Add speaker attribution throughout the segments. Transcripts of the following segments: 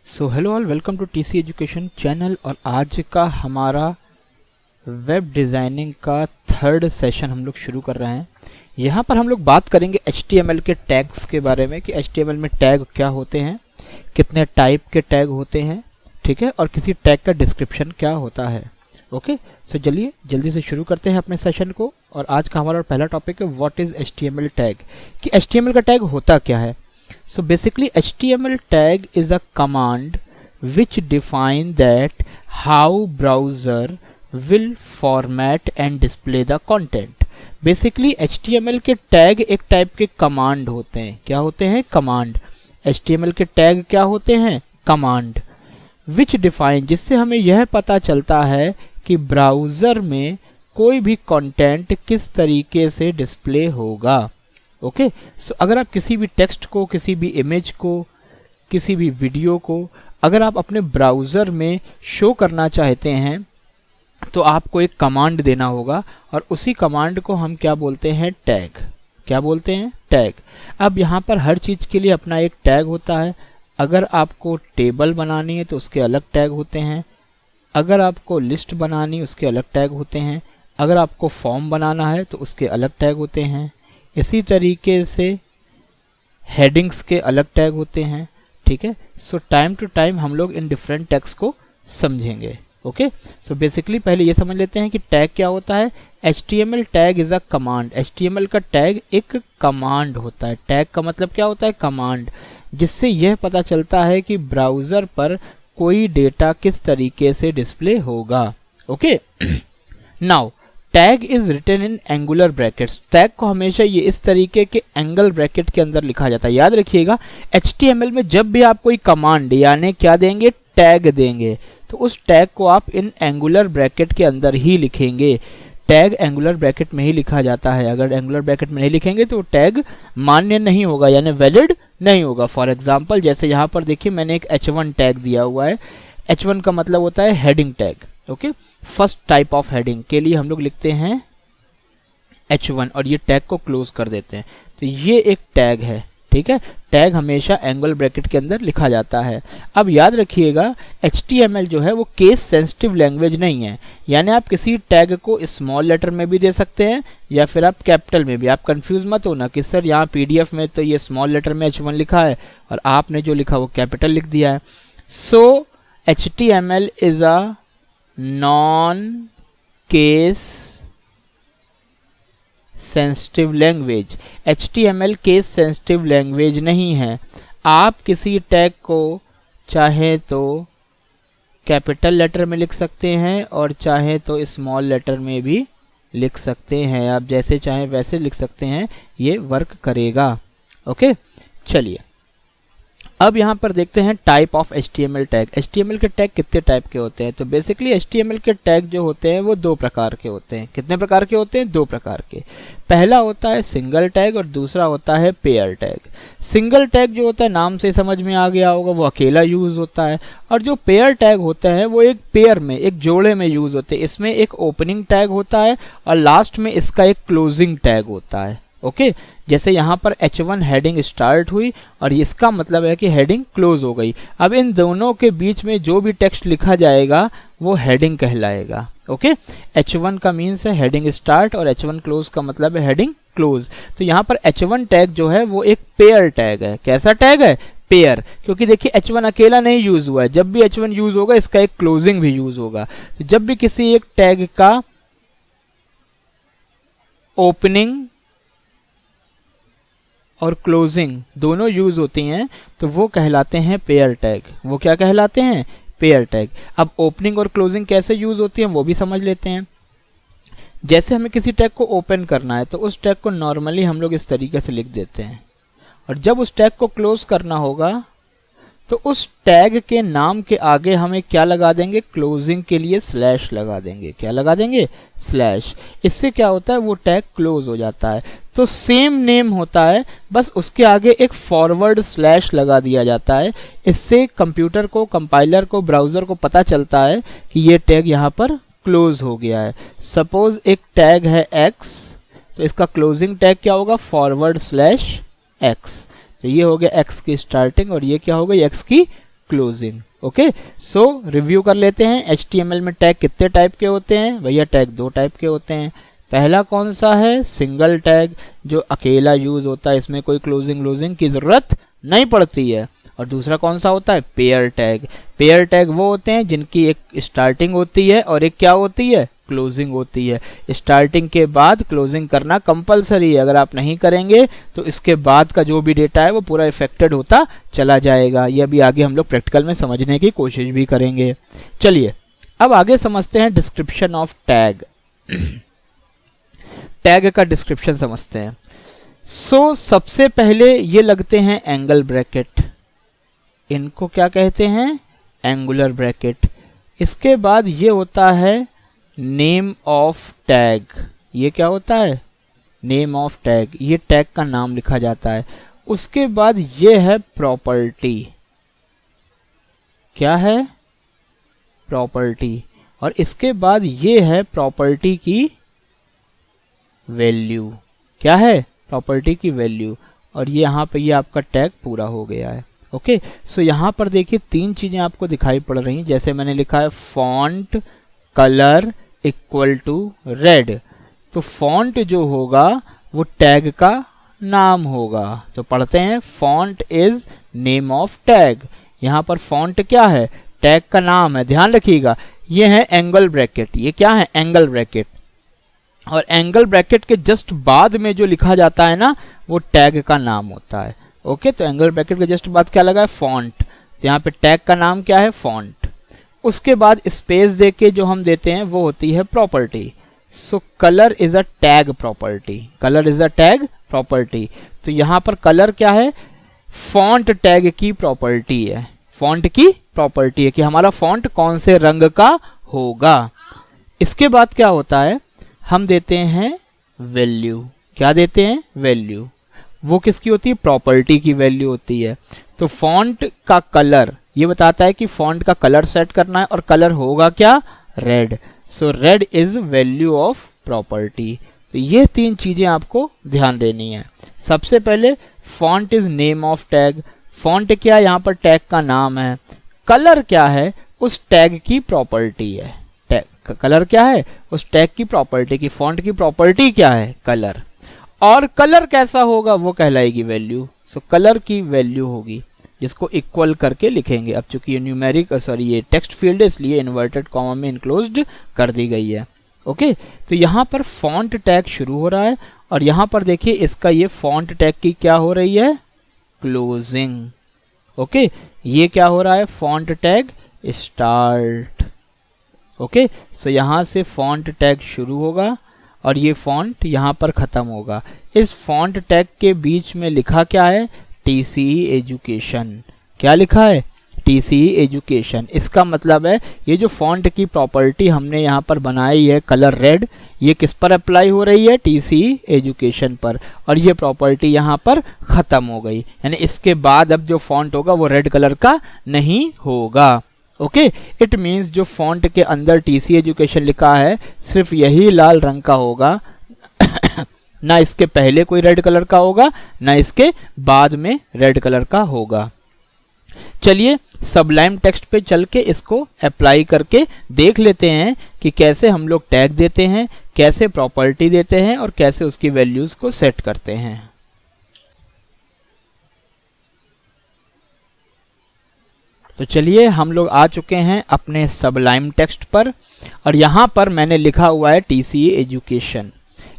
Speaker 1: So hello all, welcome to TC education channel. और आज का हमारा वेब डिज़ाइनिंग का थर्ड सेशन हम लोग शुरू कर रहे हैं। यहाँ पर हम लोग बात करेंगे HTML के टैग्स के बारे में कि HTML में टैग क्या होते हैं, कितने टाइप के टैग होते हैं, ठीक है, और किसी टैग का डिस्क्रिप्शन क्या होता है। ओके, सो चलिए जल्दी से शुरू करते हैं अपने सेशन को। और आज का हमारा पहला टॉपिक है व्हाट इज़ HTML टैग, कि HTML का टैग होता क्या है। So basically HTML tag is a command which define that how browser will format and display the content. Basically HTML के टैग एक टाइप के कमांड होते हैं। क्या होते हैं? कमांड। HTML के टैग क्या होते हैं? कमांड। which define, जिससे हमें यह पता चलता है कि ब्राउज़र में कोई भी कंटेंट किस तरीके से डिस्प्ले होगा। ओके, सो अगर आप किसी भी टेक्स्ट को, किसी भी इमेज को, किसी भी वीडियो को अगर आप अपने ब्राउज़र में शो करना चाहते हैं तो आपको एक कमांड देना होगा, और उसी कमांड को हम क्या बोलते हैं? टैग। क्या बोलते हैं? टैग। अब यहाँ पर हर चीज़ के लिए अपना एक टैग होता है। अगर आपको टेबल बनानी है तो उसके अलग टैग होते हैं, अगर आपको लिस्ट बनानी है उसके अलग टैग होते हैं, अगर आपको फॉर्म बनाना है तो उसके अलग टैग होते हैं। इसी तरीके से हेडिंग्स के अलग टैग होते हैं, ठीक है। सो टाइम टू टाइम हम लोग इन डिफरेंट टैग्स को समझेंगे। ओके, सो बेसिकली पहले ये समझ लेते हैं कि टैग क्या होता है। HTML tag is a command. HTML का टैग एक कमांड होता है। टैग का मतलब क्या होता है? कमांड, जिससे यह पता चलता है कि ब्राउज़र पर कोई डेटा किस तरीके से डिस्प्ले होगा। Okay, now tag is written in angular brackets. Tag को हमेशा ये इस तरीके के एंगल ब्रैकेट के अंदर लिखा जाता है। याद रखिएगा, HTML में जब भी आप कोई कमांड यानी क्या देंगे? टैग देंगे, तो उस टैग को आप इन एंगुलर ब्रैकेट के अंदर ही लिखेंगे। टैग एंगुलर ब्रैकेट में ही लिखा जाता है। अगर एंगुलर ब्रैकेट में नहीं लिखेंगे तो टैग मान्य नहीं होगा, यानी वैलिड नहीं होगा। फॉर एग्जाम्पल जैसे यहाँ पर देखिए मैंने एक H1 टैग दिया हुआ है। H1 का मतलब होता है heading tag. Okay, first type of heading के लिए हम लोग लिखते हैं H1 और ये टैग को क्लोज कर देते हैं। तो ये एक टैग है, ठीक है। टैग हमेशा एंगल ब्रैकेट के अंदर लिखा जाता है। अब याद रखिएगा, HTML जो है वो केस सेंसिटिव लैंग्वेज नहीं है, यानी आप किसी टैग को स्मॉल लेटर में भी दे सकते हैं या फिर आप कैपिटल में भी। आप कंफ्यूज मत होना कि सर यहाँ PDF में तो ये स्मॉल लेटर में H1 लिखा है और आपने जो लिखा वो कैपिटल लिख दिया है। सो HTML is a non case sensitive language. HTML case sensitive language नहीं है। आप किसी टैग को चाहे तो कैपिटल लेटर में लिख सकते हैं और चाहे तो स्मॉल लेटर में भी लिख सकते हैं। आप जैसे चाहें वैसे लिख सकते हैं, ये वर्क करेगा। ओके, चलिए अब यहाँ पर देखते हैं type of HTML tag. HTML के टैग कितने टाइप के होते हैं? तो बेसिकली HTML के टैग जो होते हैं वो दो प्रकार के होते हैं। कितने प्रकार के होते हैं? दो प्रकार के। पहला होता है सिंगल टैग और दूसरा होता है पेयर टैग। सिंगल टैग जो होता है नाम से समझ में आ गया होगा, वो अकेला यूज होता है। और जो पेयर टैग होते हैं वो एक पेयर में, एक जोड़े में यूज होते हैं। इसमें एक ओपनिंग टैग होता है और लास्ट में इसका एक क्लोजिंग टैग होता है। ओके, जैसे यहाँ पर H1 हेडिंग स्टार्ट हुई और इसका मतलब है कि हेडिंग क्लोज हो गई। अब इन दोनों के बीच में जो भी टेक्स्ट लिखा जाएगा वो हेडिंग कहलाएगा। ओके, H1 का मीन्स है हेडिंग स्टार्ट और H1 क्लोज का मतलब है हेडिंग क्लोज। तो यहाँ पर H1 टैग जो है वो एक पेयर टैग है। कैसा टैग है? पेयर। क्योंकि देखिए H1 अकेला नहीं यूज हुआ है, जब भी H1 यूज होगा इसका एक क्लोजिंग भी यूज होगा। तो जब भी किसी एक टैग का ओपनिंग और क्लोजिंग दोनों यूज होती हैं तो वो कहलाते हैं पेयर टैग। वो क्या कहलाते हैं? Pair tag. अब ओपनिंग और क्लोजिंग कैसे यूज होती है वो भी समझ लेते हैं। जैसे हमें किसी टैग को ओपन करना है तो उस टैग को नॉर्मली हम लोग इस तरीके से लिख देते हैं, और जब उस टैग को क्लोज करना होगा तो उस टैग के नाम के आगे हमें क्या लगा देंगे? क्लोजिंग के लिए स्लैश लगा देंगे। क्या लगा देंगे? स्लैश। इससे क्या होता है? वो टैग क्लोज हो जाता है। तो सेम नेम होता है, बस उसके आगे एक फॉरवर्ड स्लैश लगा दिया जाता है। इससे कंप्यूटर को, कंपाइलर को, ब्राउज़र को पता चलता है कि ये टैग यहाँ पर क्लोज हो गया है। सपोज एक टैग है X, तो इसका क्लोजिंग टैग क्या होगा? Forward slash X। तो ये हो गया X की स्टार्टिंग और ये क्या हो गई? X की क्लोजिंग। ओके, सो रिव्यू कर लेते हैं। HTML में टैग कितने टाइप के होते हैं भैया? टैग 2 टाइप के होते हैं। पहला कौन सा है? सिंगल टैग, जो अकेला यूज होता है, इसमें कोई क्लोजिंग की जरूरत नहीं पड़ती है। और दूसरा कौन सा होता है? Pair tag. पेयर टैग वो होते हैं जिनकी एक स्टार्टिंग होती है और एक क्या होती है? क्लोजिंग होती है। स्टार्टिंग के बाद क्लोजिंग करना कंपलसरी है, अगर आप नहीं करेंगे तो इसके बाद का जो भी डेटा है वो पूरा इफेक्टेड होता चला जाएगा। ये अभी आगे हम लोग प्रैक्टिकल में समझने की कोशिश भी करेंगे। चलिए अब आगे समझते हैं डिस्क्रिप्शन ऑफ टैग। टैग का डिस्क्रिप्शन समझते हैं। सो सबसे पहले ये लगते हैं एंगल ब्रैकेट, इनको क्या कहते हैं? Angular bracket. इसके बाद ये होता है नेम ऑफ टैग। ये क्या होता है? नेम ऑफ टैग, ये टैग का नाम लिखा जाता है। उसके बाद ये है प्रॉपर्टी। क्या है? प्रॉपर्टी। और इसके बाद ये है प्रॉपर्टी की वैल्यू। क्या है? प्रॉपर्टी की वैल्यू। और ये यहाँ पे ये आपका टैग पूरा हो गया है। ओके, सो यहाँ पर देखिए 3 चीजें आपको दिखाई पड़ रही हैं। जैसे मैंने लिखा है font colour equal to red, तो फॉन्ट जो होगा वो टैग का नाम होगा। तो पढ़ते हैं, font is name of tag. यहाँ पर फॉन्ट क्या है? टैग का नाम है। ध्यान रखिएगा, ये है एंगल ब्रैकेट। ये क्या है? Angle bracket. और एंगल ब्रैकेट के जस्ट बाद में जो लिखा जाता है ना, वो टैग का नाम होता है। ओके, तो एंगल ब्रैकेट के जस्ट बाद क्या लगा है? फॉन्ट। तो यहाँ पे टैग का नाम क्या है? फॉन्ट। उसके बाद स्पेस देके जो हम देते हैं वो होती है property. So colour is a tag property. Colour is a tag property. तो यहाँ पर कलर क्या है? फॉन्ट टैग की प्रॉपर्टी है। फॉन्ट की प्रॉपर्टी है कि हमारा फॉन्ट कौन से रंग का होगा। इसके बाद क्या होता है? हम देते हैं वैल्यू। क्या देते हैं? वैल्यू। वो किसकी होती है? प्रॉपर्टी की वैल्यू होती है। तो फॉन्ट का कलर ये बताता है कि फॉन्ट का कलर सेट करना है, और कलर होगा क्या? Red. So red is value of property. तो ये 3 चीजें आपको ध्यान देनी है। सबसे पहले font is name of tag. Font क्या? यहाँ पर टैग का नाम है। कलर क्या है? उस टैग की प्रॉपर्टी है। टैग कलर क्या है? उस टैग की प्रॉपर्टी की। फॉन्ट की प्रॉपर्टी क्या है? कलर। और कलर कैसा होगा? वो कहलाएगी वैल्यू। सो कलर की वैल्यू होगी, जिसको इक्वल करके लिखेंगे। अब चूंकि ये न्यूमेरिक ये टेक्स्ट फील्ड है, इसलिए इन्वर्टेड कॉमा में इनक्लोज्ड कर दी गई है। ओके, तो यहाँ पर फॉन्ट टैग शुरू हो रहा है, और यहाँ पर देखिए इसका ये फॉन्ट टैग की क्या हो रही है? क्लोजिंग। ओके, ये क्या हो रहा है? Font tag start. ओके, सो यहाँ से फॉन्ट टैग शुरू होगा और ये फॉन्ट यहाँ पर खत्म होगा। इस फॉन्ट टैग के बीच में लिखा क्या है? TCE education. क्या लिखा है? TCE education. इसका मतलब है ये जो फॉन्ट की प्रॉपर्टी हमने यहाँ पर बनाई है कलर रेड, ये किस पर अप्लाई हो रही है? TCE एजुकेशन पर। और ये प्रॉपर्टी यहाँ पर खत्म हो गई, यानी इसके बाद अब जो फॉन्ट होगा वो रेड कलर का नहीं होगा। ओके, इट मीन्स जो फॉन्ट के अंदर TCE एजुकेशन लिखा है सिर्फ यही लाल रंग का होगा ना इसके पहले कोई रेड कलर का होगा, ना इसके बाद में रेड कलर का होगा। चलिए सबलाइम टेक्स्ट पे चल के इसको अप्लाई करके देख लेते हैं कि कैसे हम लोग टैग देते हैं, कैसे प्रॉपर्टी देते हैं और कैसे उसकी वैल्यूज को सेट करते हैं। तो चलिए हम लोग आ चुके हैं अपने सबलाइम टेक्स्ट पर, और यहां पर मैंने लिखा हुआ है TCE एजुकेशन।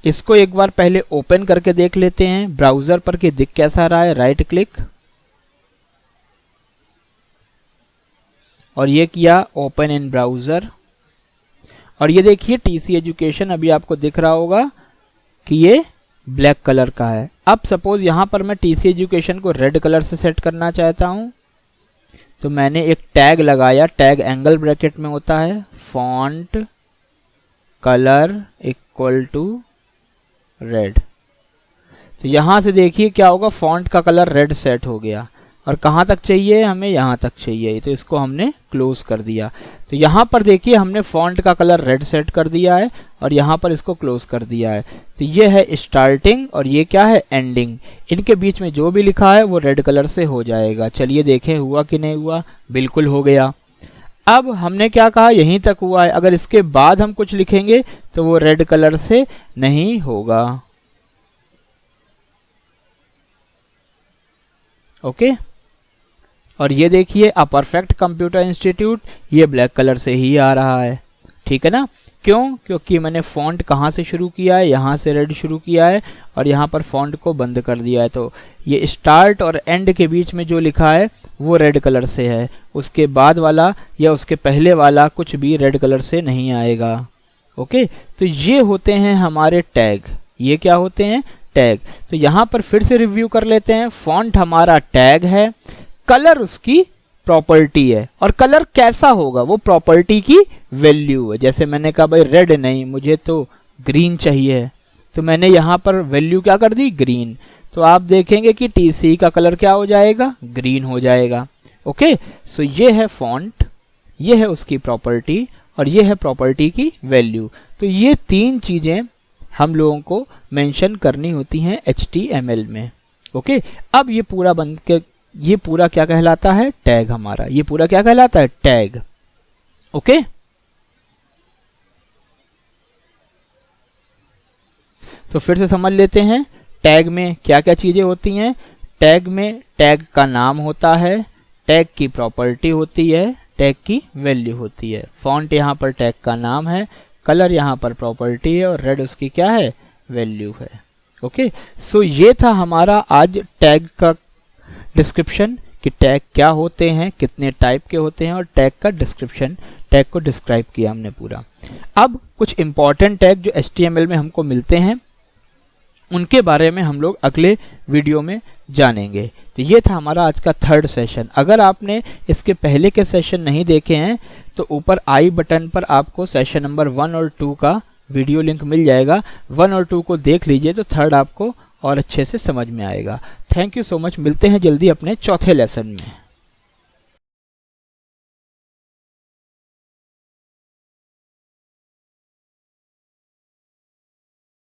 Speaker 1: इसको एक बार पहले ओपन करके देख लेते हैं ब्राउजर पर कि दिख कैसा रहा है। राइट क्लिक और ये किया ओपन इन ब्राउजर, और ये देखिए TCE एजुकेशन अभी आपको दिख रहा होगा कि ये ब्लैक कलर का है। अब सपोज यहां पर मैं TCE एजुकेशन को रेड कलर से सेट करना चाहता हूं, तो मैंने एक टैग लगाया। टैग एंगल ब्रैकेट में होता है, font colour equal to red. तो यहां से देखिए क्या होगा, फॉन्ट का कलर रेड सेट हो गया। और कहां तक चाहिए हमें? यहां तक चाहिए, तो इसको हमने क्लोज कर दिया। तो यहाँ पर देखिए हमने फॉन्ट का कलर रेड सेट कर दिया है और यहाँ पर इसको क्लोज कर दिया है। तो ये है स्टार्टिंग और ये क्या है एंडिंग। इनके बीच में जो भी लिखा है वो रेड कलर से हो जाएगा। चलिए देखें हुआ कि नहीं हुआ, बिल्कुल हो गया। अब हमने क्या कहा यहीं तक हुआ है, अगर इसके बाद हम कुछ लिखेंगे तो वो रेड कलर से नहीं होगा। ओके और ये देखिए अ परफेक्ट कंप्यूटर इंस्टीट्यूट, ये ब्लैक कलर से ही आ रहा है, ठीक है ना। क्यों? क्योंकि मैंने फॉन्ट कहाँ से शुरू किया है, यहाँ से रेड शुरू किया है और यहाँ पर फॉन्ट को बंद कर दिया है। तो ये स्टार्ट और एंड के बीच में जो लिखा है वो रेड कलर से है, उसके बाद वाला या उसके पहले वाला कुछ भी रेड कलर से नहीं आएगा। ओके तो ये होते हैं हमारे टैग। ये क्या होते हैं? टैग। तो यहाँ पर फिर से रिव्यू कर लेते हैं। फॉन्ट हमारा टैग है, कलर उसकी प्रॉपर्टी है और कलर कैसा होगा वो प्रॉपर्टी की वैल्यू है। जैसे मैंने कहा भाई रेड नहीं, मुझे तो ग्रीन चाहिए, तो मैंने यहाँ पर वैल्यू क्या कर दी? ग्रीन। तो आप देखेंगे कि टीसी का कलर क्या हो जाएगा? ग्रीन हो जाएगा। ओके सो ये है फॉन्ट, ये है उसकी प्रॉपर्टी और ये है प्रॉपर्टी की वैल्यू। तो ये तीन चीजें हम लोगों को मेंशन करनी होती हैं HTML में। ओके अब ये पूरा बंद के ये पूरा क्या कहलाता है? टैग हमारा। ये पूरा क्या कहलाता है? टैग। ओके तो फिर से समझ लेते हैं टैग में क्या क्या चीजें होती हैं। टैग में टैग का नाम होता है, टैग की प्रॉपर्टी होती है, टैग की वैल्यू होती है। फॉन्ट यहाँ पर टैग का नाम है, कलर यहाँ पर प्रॉपर्टी है और रेड उसकी क्या है? वैल्यू है। ओके सो ये था हमारा आज टैग का डिस्क्रिप्शन कि टैग क्या होते हैं, कितने टाइप के होते हैं और टैग का डिस्क्रिप्शन, टैग को डिस्क्राइब किया हमने पूरा। अब कुछ इंपॉर्टेंट टैग जो HTML में हमको मिलते हैं उनके बारे में हम लोग अगले वीडियो में जानेंगे। तो ये था हमारा आज का थर्ड सेशन। अगर आपने इसके पहले के सेशन नहीं देखे हैं तो ऊपर आई बटन पर आपको सेशन नंबर 1 और 2 का वीडियो लिंक मिल जाएगा। 1 और 2 को देख लीजिए तो थर्ड आपको और अच्छे से समझ में आएगा। थैंक यू सो मच, मिलते हैं जल्दी अपने चौथे लेसन में।